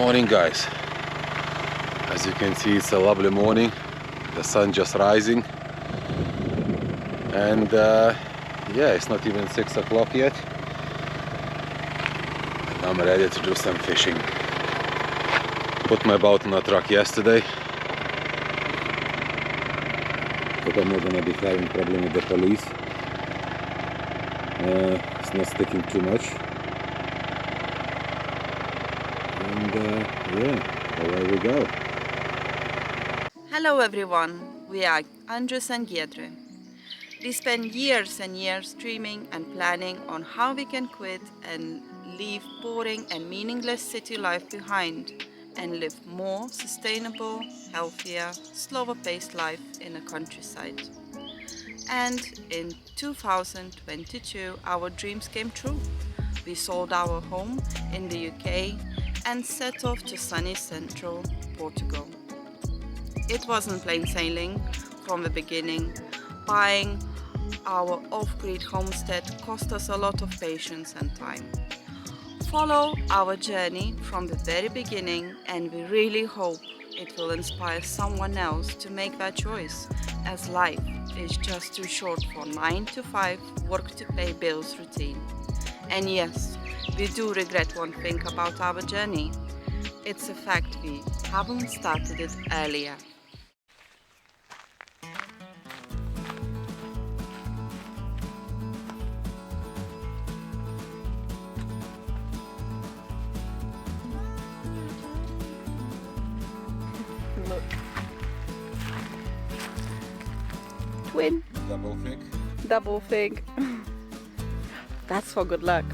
Morning, guys. As you can see, it's a lovely morning. The sun just rising, and yeah, it's not even 6 o'clock yet, and I'm ready to do some fishing. Put my boat on a truck yesterday, but I'm not gonna be having problem with the police. It's not sticking too much, and yeah, away we go. Hello everyone, we are Andres and Giedre. We spend years and years dreaming and planning on how we can quit and leave boring and meaningless city life behind and live more sustainable, healthier, slower paced life in the countryside. And in 2022 our dreams came true. We sold our home in the UK and set off to sunny central Portugal. It wasn't plain sailing from the beginning. Buying our off-grid homestead cost us a lot of patience and time. Follow our journey from the very beginning, and we really hope it will inspire someone else to make that choice, as life is just too short for 9 to 5 work to pay bills routine. And yes, we do regret one thing about our journey. It's a fact we haven't started it earlier. Look. Twin. Double thick. Double fig. That's for good luck.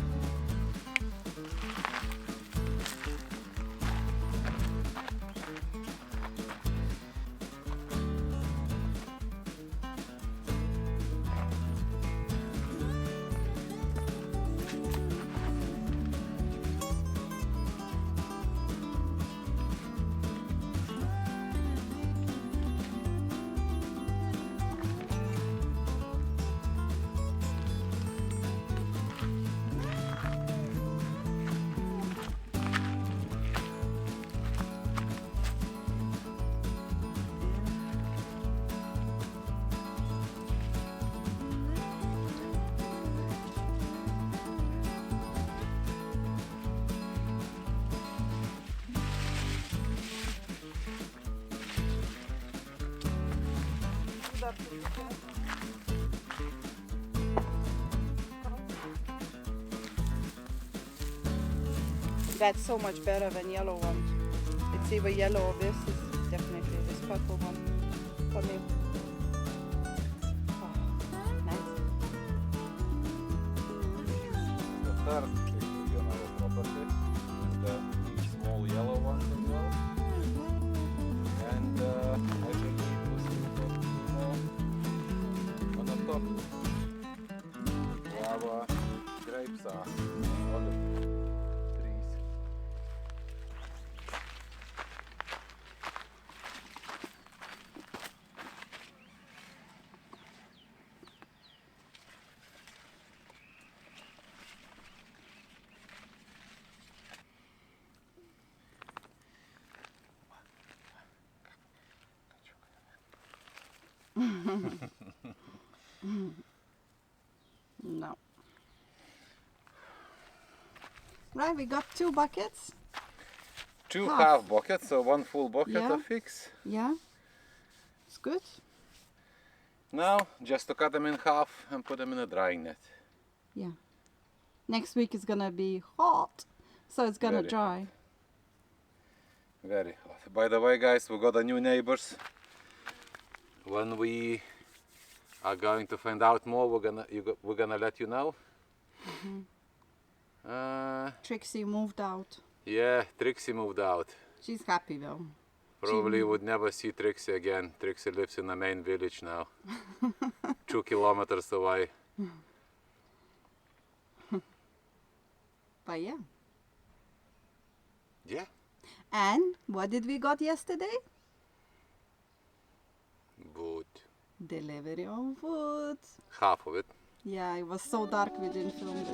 That's so much better than yellow one. It's either yellow or this is definitely this purple one for me. Oh, nice. The third fish on our property is the small yellow one as well. And I believe we still got two more on the top. Our grapes are on the trees. No. Right, we got 2 buckets. Two Half. half buckets, so one full bucket Yeah. of figs. Yeah, it's good. Now, just to cut them in half and put them in a drying net. Yeah. Next week is gonna be hot, so it's gonna Very dry. Very hot. By the way, guys, we got a new neighbors. When we are going to find out more, we're gonna let you know. Trixie moved out. Yeah, Trixie moved out. She's happy though. Probably would never see Trixie again. Trixie lives in the main village now, 2 kilometers away. But yeah. Yeah. And what did we got yesterday? Good. Delivery of food. Half of it. Yeah, it was so dark we didn't film it.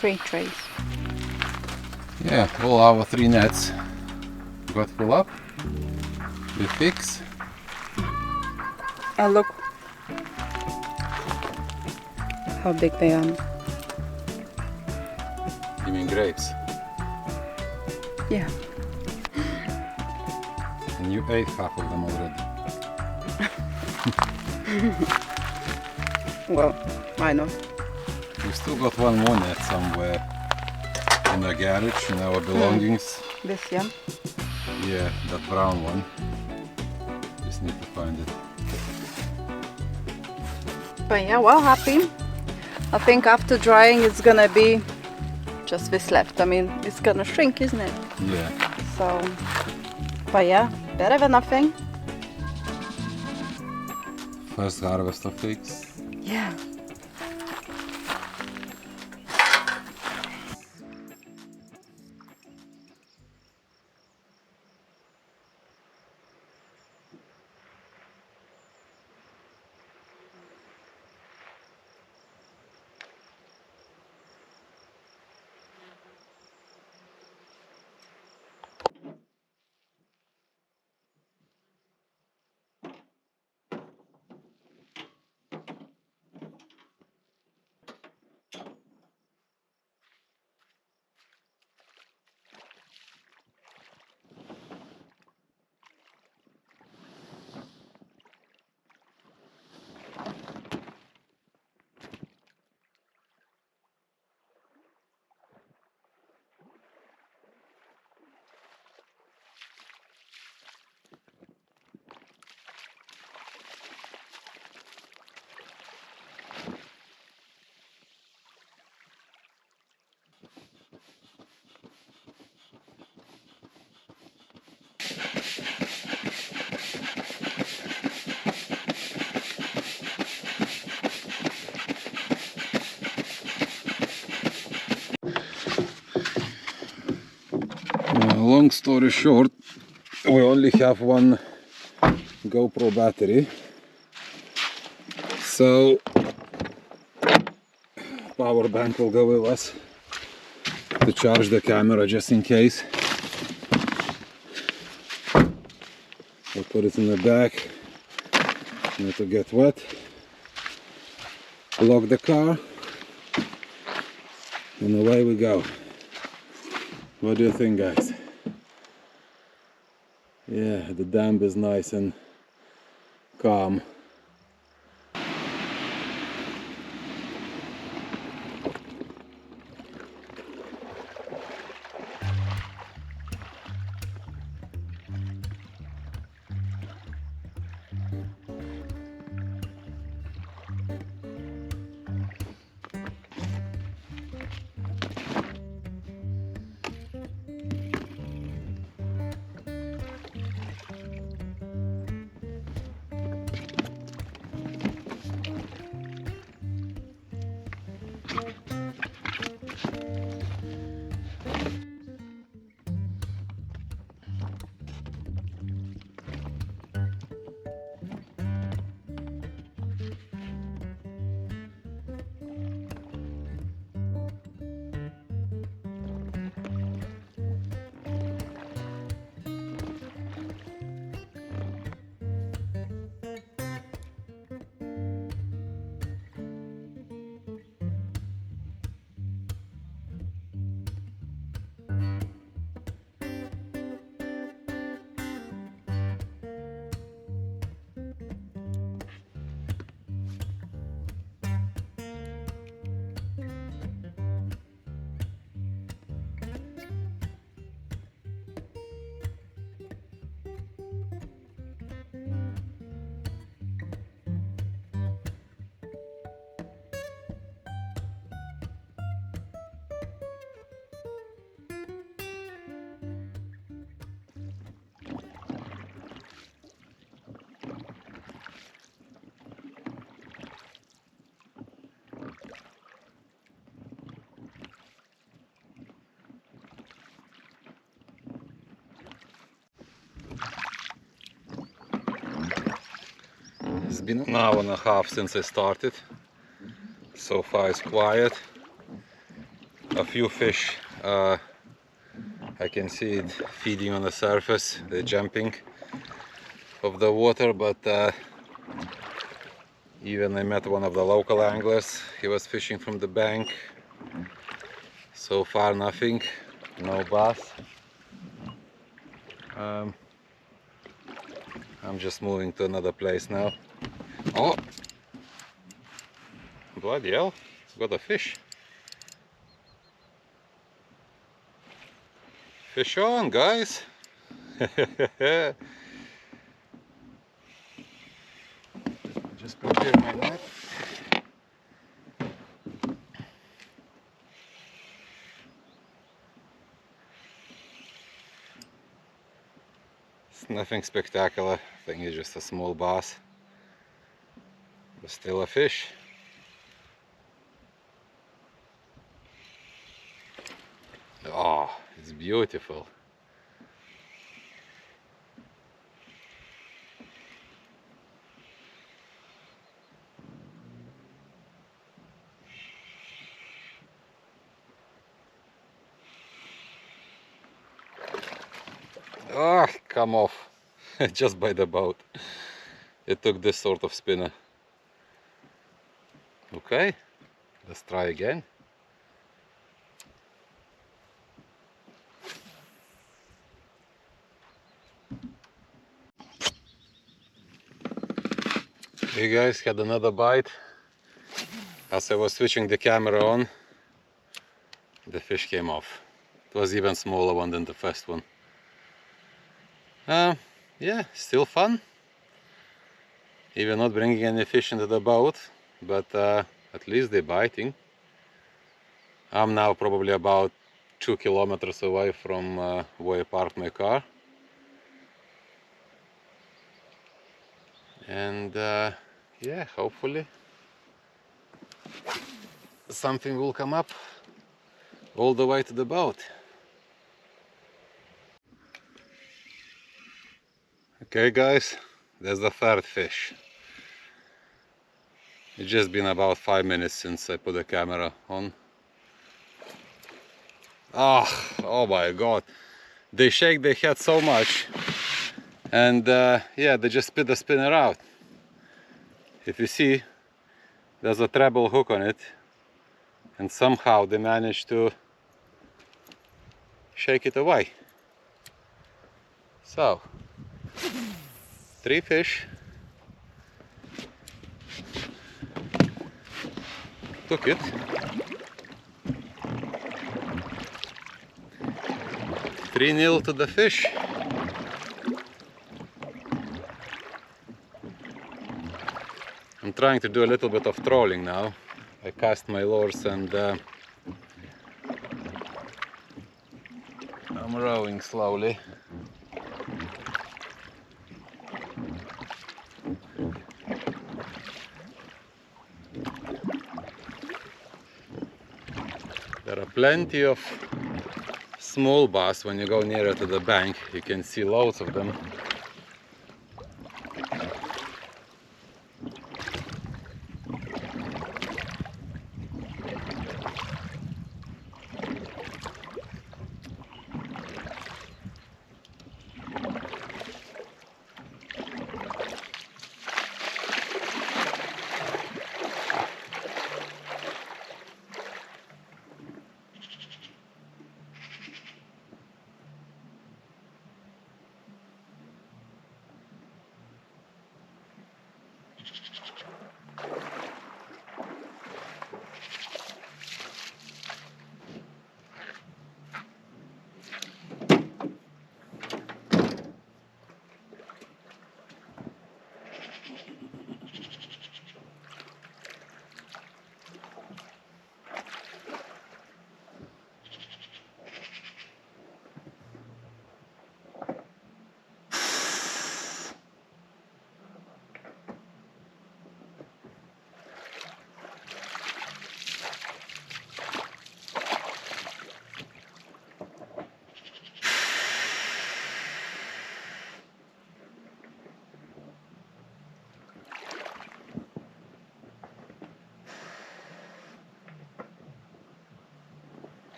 3 trays. Yeah, all our 3 nets got full up with figs. And look how big they are. You mean grapes? Yeah. And you ate half of them already. Well, why not? We still got one more net somewhere in the garage, in our belongings. This, yeah? Yeah, that brown one. Just need to find it. But yeah, well, happy. I think after drying it's gonna be just this left. I mean, it's gonna shrink, isn't it? Yeah. So, but yeah, better than nothing. First harvest of figs. Yeah. Long story short, we only have one GoPro battery, so power bank will go with us to charge the camera just in case. We'll put it in the back, not to get wet. Lock the car, and away we go. What do you think, guys? Yeah, the dam is nice and calm. It's been an hour and a half since I started. So far it's quiet. a few fish. I can see it feeding on the surface, they're jumping of the water, but even I met one of the local anglers. He was fishing from the bank. So far nothing, no bass. I'm just moving to another place now. Oh! Bloody hell, got a fish. Fish on, guys! Just prepare my net. It's nothing spectacular, I think it's just a small bass. But still a fish. Oh, it's beautiful. Ah, come off. Just by the boat. It took this sort of spinner. Okay, let's try again. Hey guys, had another bite. As I was switching the camera on, the fish came off. It was even smaller one than the first one. Yeah, still fun. Even not bringing any fish into the boat, but at least they're biting. I'm now probably about 2 kilometers away from where I parked my car. And yeah, hopefully something will come up all the way to the boat. Okay guys, there's the third fish. It's just been about 5 minutes since I put the camera on. Oh my god, they shake their head so much, and yeah, they just spit the spinner out. If you see, there's a treble hook on it, and somehow they managed to shake it away. So, 3 fish. Took it. 3-0 to the fish. I'm trying to do a little bit of trolling now. I cast my lures and I'm rowing slowly. There are plenty of small bass when you go nearer to the bank. You can see loads of them.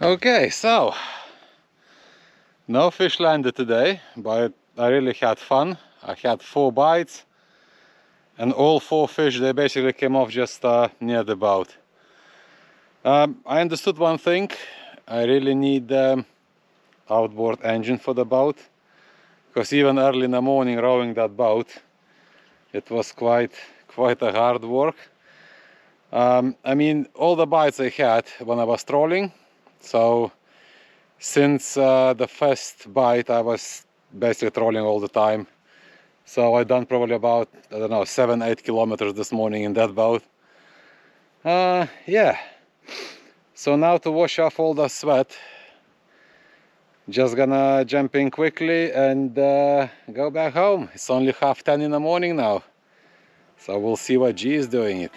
Okay, so no fish landed today, but I really had fun. I had 4 bites, and all 4 fish, they basically came off just near the boat. I understood one thing. I really need outboard engine for the boat, because even early in the morning rowing that boat, it was quite a hard work. I mean, all the bites I had when I was trolling, so since the first bite I was basically trolling all the time. So I done probably about, I don't know, 7-8 kilometers this morning in that boat. Yeah, so now to wash off all the sweat, just gonna jump in quickly and go back home. It's only 9:30 in the morning now, so we'll see what G is doing it.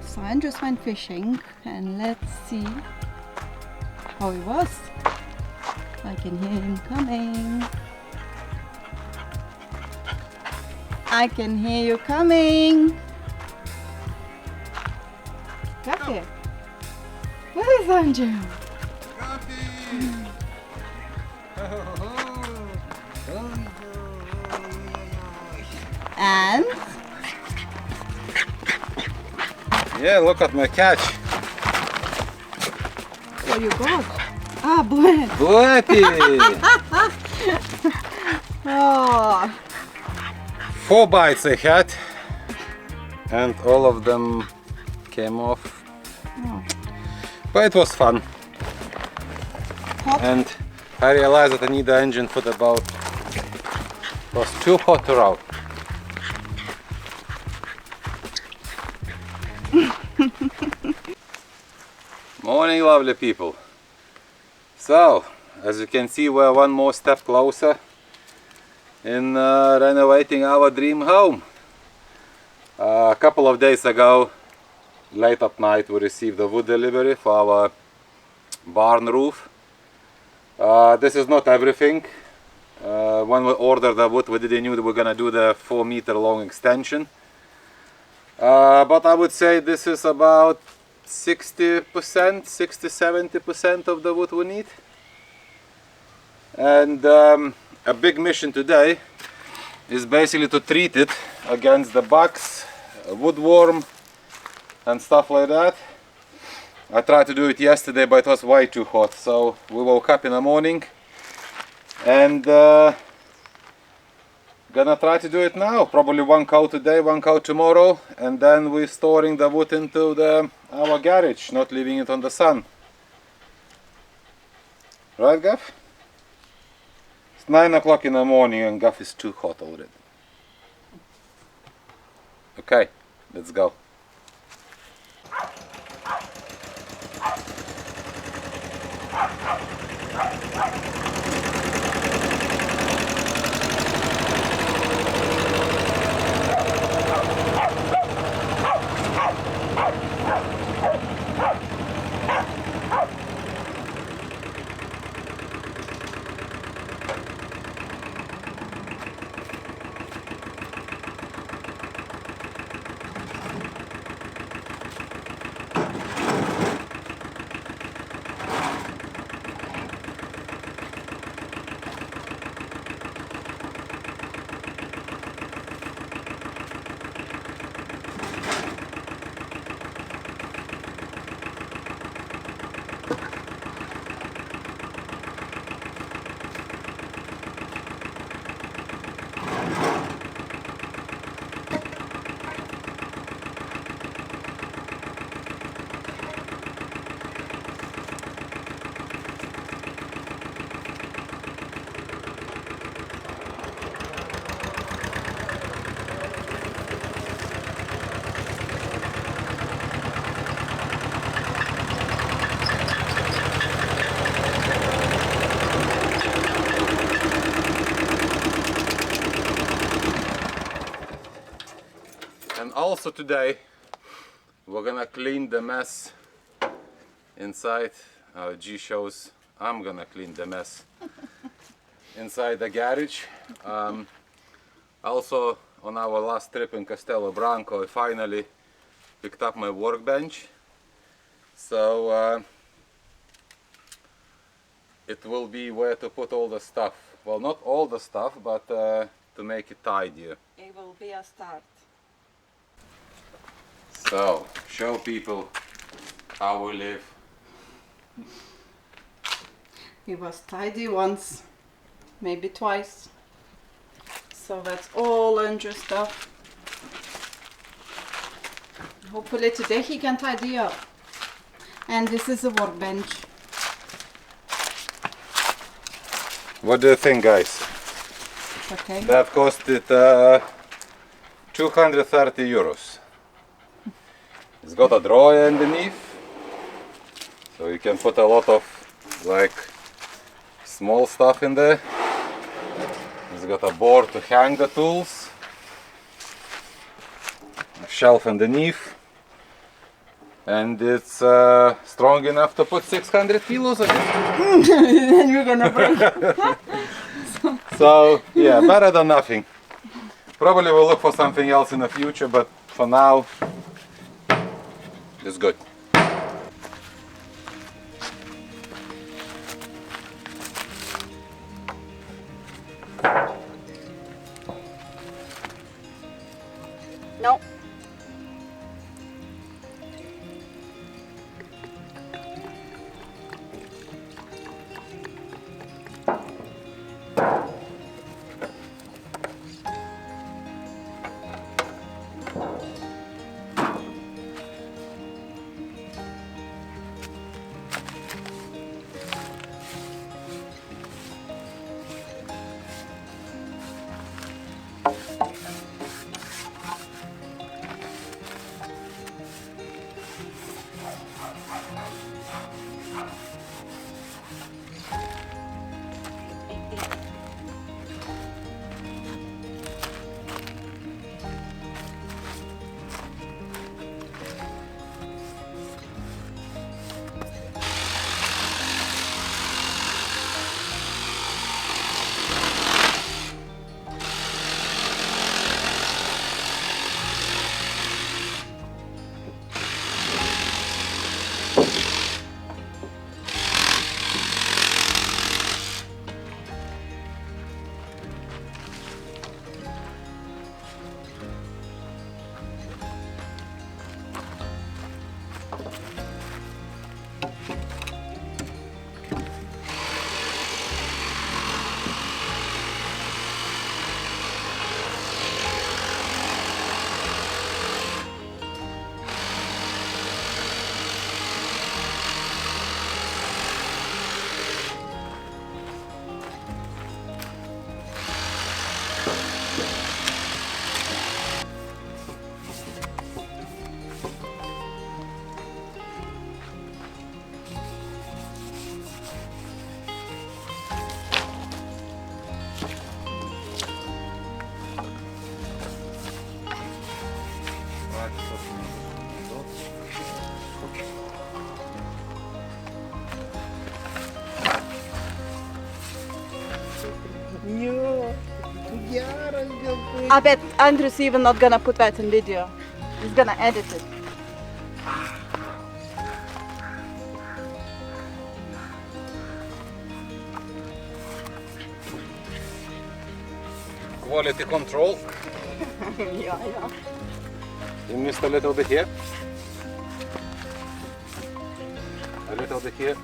So Andrews went fishing, and let's see how it was. I can hear him coming. I can hear you coming. Kathy, where is Andrew? And Yeah, look at my catch. what you got? Ah, blend. Bloody! Oh, 4 bites I had, and all of them came off. Oh. But it was fun. Hot. And I realized that I need the engine for the boat. It was too hot to row. Morning, lovely people. So, as you can see, we're one more step closer in renovating our dream home. A couple of days ago, late at night, we received a wood delivery for our barn roof. This is not everything. When we ordered the wood, we didn't know that we're gonna do the 4-meter long extension. But I would say this is about 60-70% of the wood we need. And a big mission today is basically to treat it against the bugs, woodworm and stuff like that. I tried to do it yesterday, but it was way too hot. So we woke up in the morning and gonna try to do it now. Probably one cow today, one cow tomorrow, and then we're storing the wood into our garage, not leaving it on the sun. Right, Gav? It's 9 o'clock in the morning and Gav is too hot already. Okay, let's go. And also today we're gonna clean the mess inside. G shows I'm gonna clean the mess inside the garage. Also on our last trip in Castelo Branco I finally picked up my workbench. So it will be where to put all the stuff. Well, not all the stuff, but to make it tidier. It will be a start. So, show people how we live. It was tidy once, maybe twice. So that's all Andrew's stuff. Hopefully today he can tidy up. And this is a workbench. What do you think, guys? It's okay. That costed 230 euros. It's got a drawer underneath, so you can put a lot of like small stuff in there. It's got a board to hang the tools, a shelf underneath, and it's strong enough to put 600 kilos on it. Then you're gonna break. So yeah, better than nothing. Probably we'll look for something else in the future, but for now it's good. No. I bet Andrew's even not gonna put that in video. He's gonna edit it. Quality control. Yeah. You missed a little bit here. A little bit here.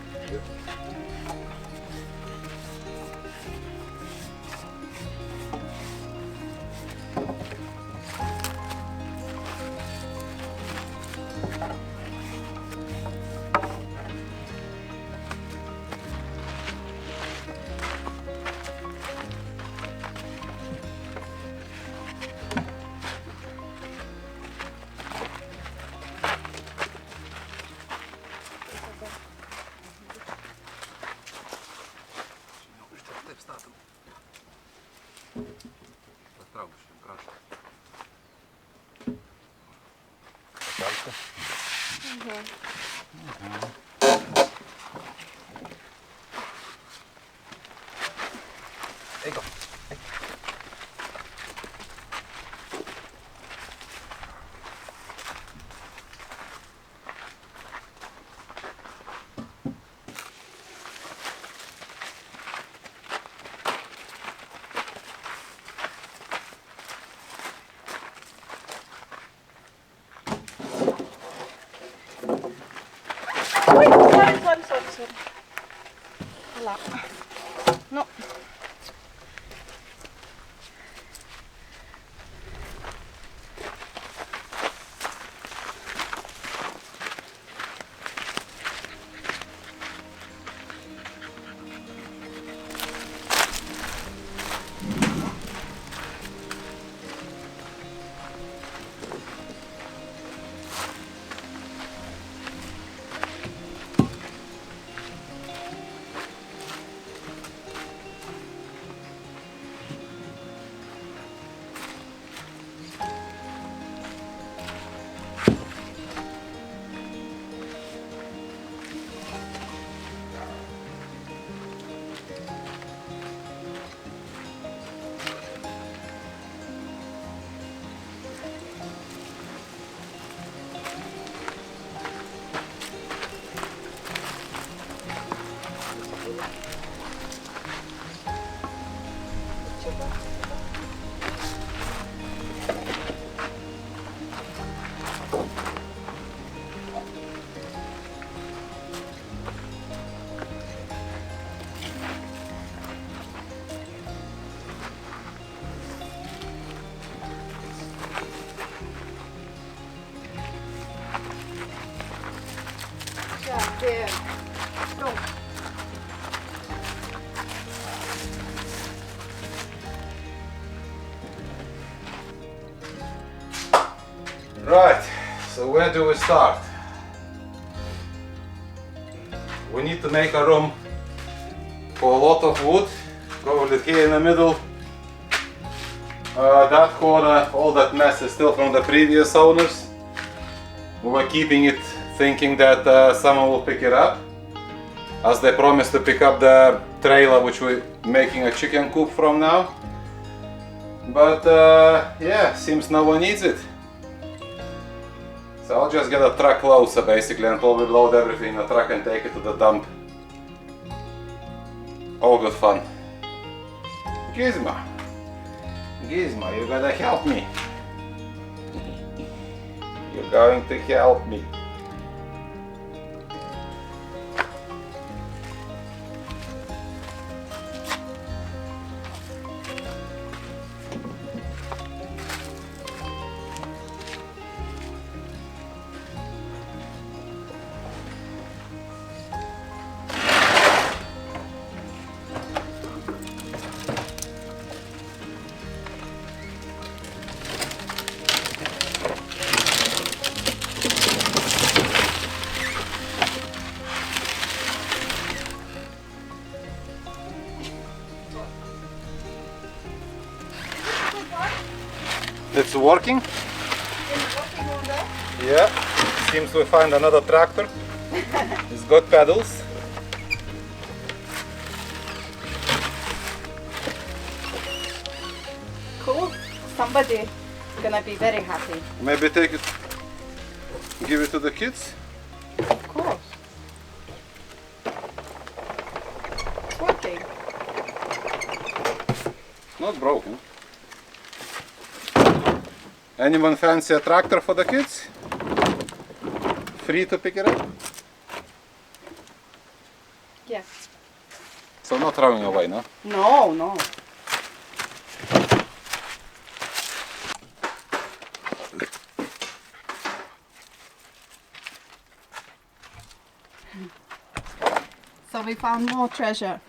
There you go. Sorry. Voilà. No. There. Go. Right, so where do we start? We need to make a room for a lot of wood. Go with it here in the middle. That corner, all that mess is still from the previous owners. We were keeping it thinking that someone will pick it up, as they promised to pick up the trailer which we're making a chicken coop from now. But yeah, seems no one needs it. So I'll just get a truck closer basically and probably load everything in a truck and take it to the dump. All good fun. Gizmo, you're gonna help me. You're going to help me. It's working? Yeah, seems we find another tractor. It's got pedals. Cool. Some Somebody gonna be very happy. Maybe take it, give it to the kids? Of course. It's working. Not broken. Anyone fancy a tractor for the kids? Free to pick it up? Yes. So not throwing away, no? No, no. So we found more treasure.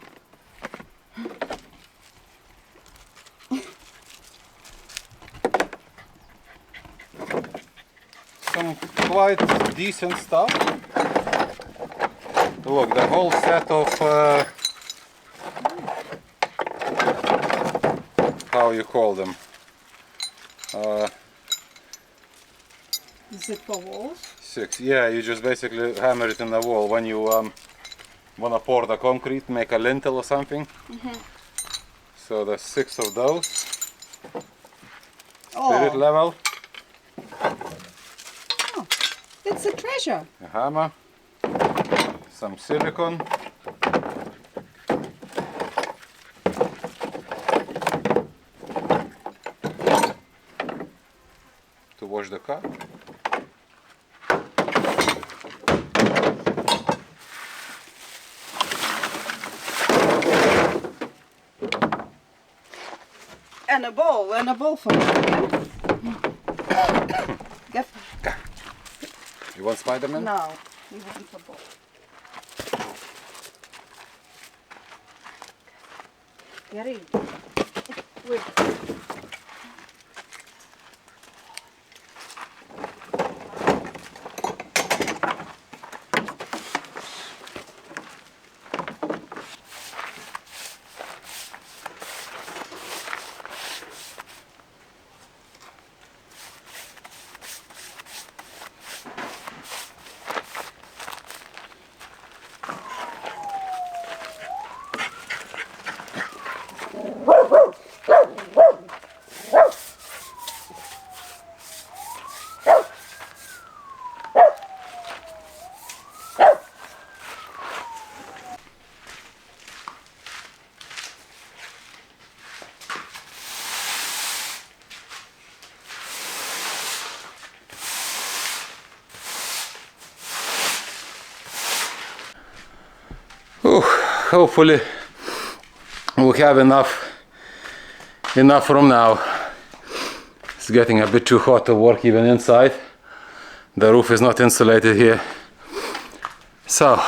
Some quite decent stuff. Look, the whole set of how you call them? Is it for walls? 6. Yeah, you just basically hammer it in the wall when you wanna pour the concrete, make a lintel or something. So there's 6 of those. Spirit level. Oh, it's a treasure. A hammer. Some silicone. To wash the car. And a bowl for me. Yep. You want Spider-Man? No, he wants a bowl. Get in. Wait. Hopefully we'll have enough room now. It's getting a bit too hot to work even inside. The roof is not insulated here. So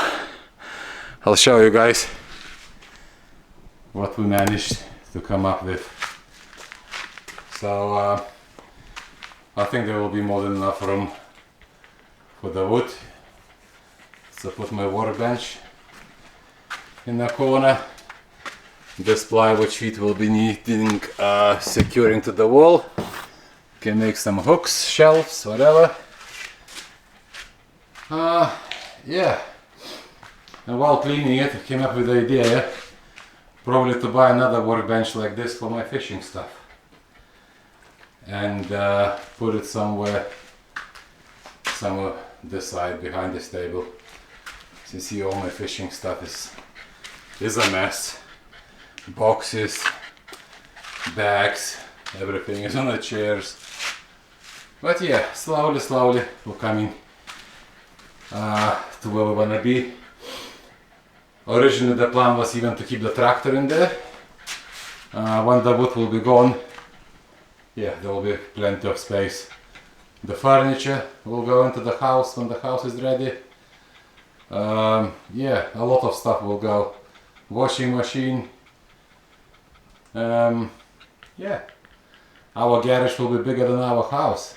I'll show you guys what we managed to come up with. So I think there will be more than enough room for the wood. So put my workbench in the corner. This plywood sheet will be needing securing to the wall. Can make some hooks, shelves, whatever. Yeah. And while cleaning it, I came up with the idea probably to buy another workbench like this for my fishing stuff. And put it somewhere this side behind this table. So you see all my fishing stuff is a mess. Boxes, bags, everything is on the chairs. But yeah, slowly we're coming to where we wanna be. Originally the plan was even to keep the tractor in there. When the wood will be gone, yeah, there will be plenty of space. The furniture will go into the house when the house is ready. Yeah, a lot of stuff will go. Washing machine. Yeah, our garage will be bigger than our house.